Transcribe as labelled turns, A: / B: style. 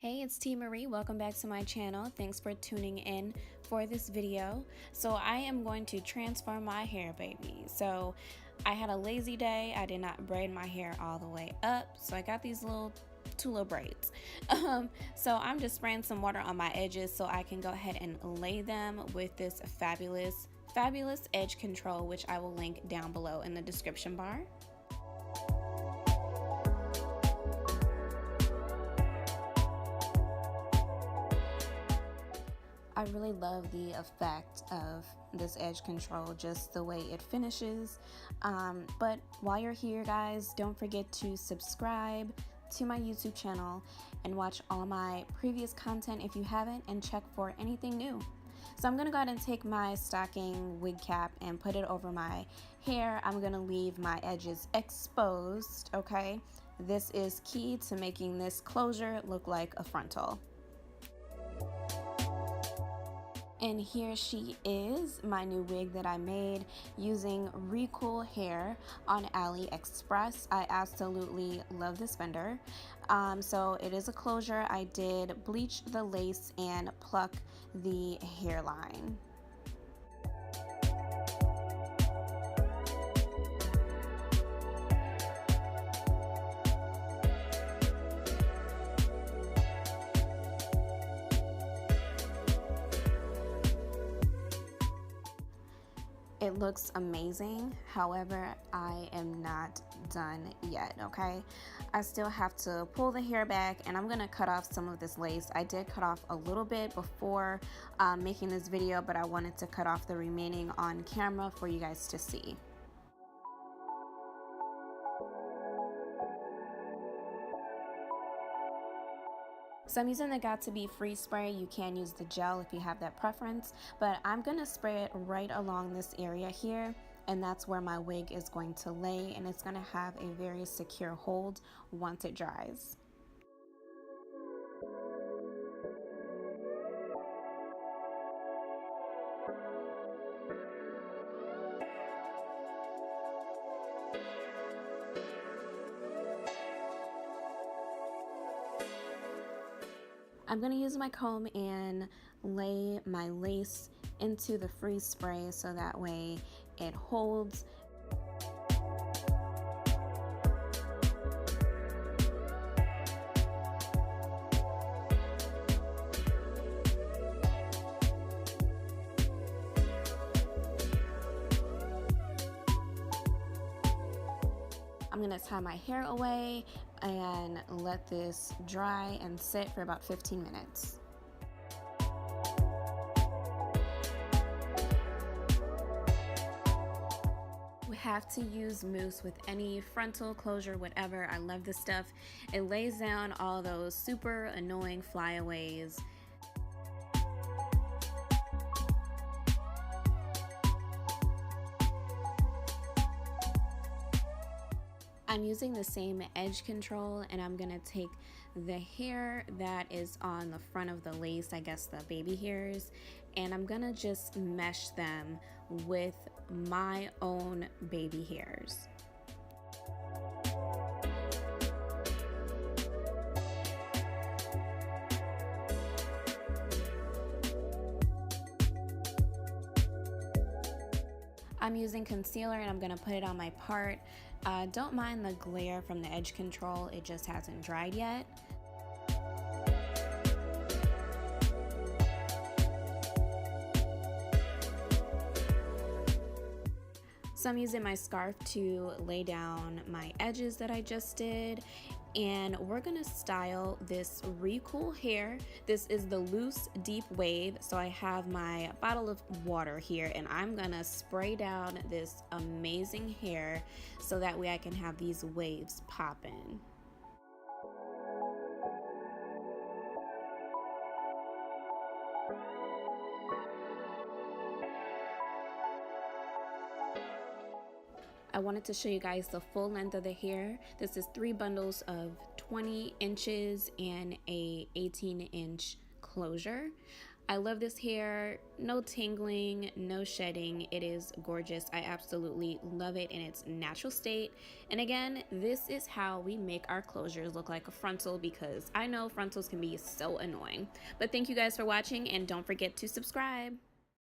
A: Hey, it's T Marie. Welcome back to my channel. Thanks for tuning in for this video. So I am going to transform my hair, baby. So I had a lazy day. I did not braid my hair all the way up. So I got these two little braids. So I'm just spraying some water on my edges so I can go ahead and lay them with this fabulous edge control, which I will link down below in the description bar. I really love the effect of this edge control, just the way it finishes. But while you're here, guys, don't forget to subscribe to my YouTube channel and watch all my previous content if you haven't, and check for anything new. So I'm gonna go ahead and take my stocking wig cap and put it over my hair. I'm gonna leave my edges exposed, okay? This is key to making this closure look like a frontal. And here she is, my new wig that I made using Recool hair on Aliexpress. I absolutely love this vendor. So it is a closure. I did bleach the lace and pluck the hairline. It looks amazing. However, I am not done yet, okay? I still have to pull the hair back, and I'm gonna cut off some of this lace. I did cut off a little bit before making this video, but I wanted to cut off the remaining on camera for you guys to see. So I'm using the Got To Be Freeze spray. You can use the gel if you have that preference, but I'm gonna spray it right along this area here, and that's where my wig is going to lay, and it's gonna have a very secure hold once it dries. I'm going to use my comb and lay my lace into the freeze spray so that way it holds. I'm gonna tie my hair away and let this dry and sit for about 15 minutes. We have to use mousse with any frontal closure, whatever. I love this stuff. It lays down all those super annoying flyaways. I'm using the same edge control, and I'm gonna take the hair that is on the front of the lace, I guess the baby hairs, and I'm gonna just mesh them with my own baby hairs. I'm using concealer, and I'm gonna put it on my part. Don't mind the glare from the edge control, it just hasn't dried yet. So I'm using my scarf to lay down my edges that I just did, and we're gonna style this Recool hair. This is the loose deep wave. So I have my bottle of water here, and I'm gonna spray down this amazing hair so that way I can have these waves popping. I wanted to show you guys the full length of the hair. This is 3 bundles of 20 inches and a 18-inch closure. I love this hair. No tingling, no shedding. It is gorgeous. I absolutely love it in its natural state. And again, this is how we make our closures look like a frontal, because I know frontals can be so annoying. But thank you guys for watching, and don't forget to subscribe.